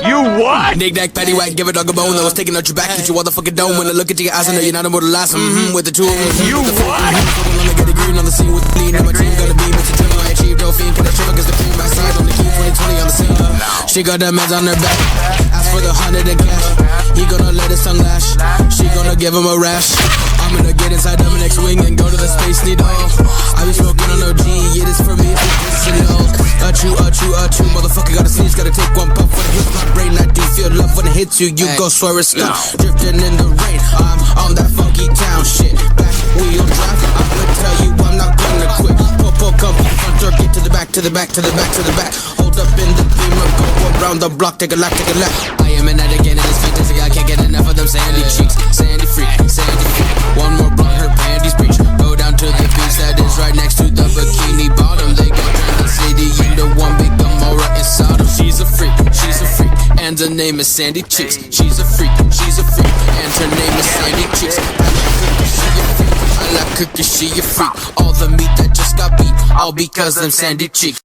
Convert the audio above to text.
You what? Knick-knack, paddywhack, give a dog a bone that was taking out your back. Hit your motherfucking dome when I look into your eyes. I know you're not immortalized. With the two of them. You what? Gonna get a green on the scene with the bleed. Now my team got a beam. It's a dream I achieved. No fiend, put that shit against the cream. I see it on the key. 2020 on the scene. She got that meds on her back. Ask for the 100 and cash. He gonna let his tongue lash. She gonna give him a rash. I'm gonna get inside Dominic's wing and go to the Space Needle. I be smoking on OG. It is for me. It's in the old. Achoo, motherfucker gotta sneeze. Gotta take one puff when it hits my brain. I do feel love when it hits you. You go swear it's stuck. Drifting in the rain. I'm on that funky town shit. Back wheel drive. I would tell you I'm not gonna quit. Pull, come front door. Get to the back, to the back, to the back, to the back. Hold up in the beamer. Go around the block. Take a lap, take a lap. I am an addict and it's fantastic. I can't get enough of them sandy cheeks. Sandy freak, sandy freak. One more blunt, her panties breach. Go down to the beach that is right next to the bikini bottom. They gon' turn the city into one big Gomorrah inside of. She's a freak, and her name is Sandy Cheeks. She's a freak, and her name is Sandy Cheeks. I like cookie, she a freak. All the meat that just got beat, all because I'm Sandy Cheeks.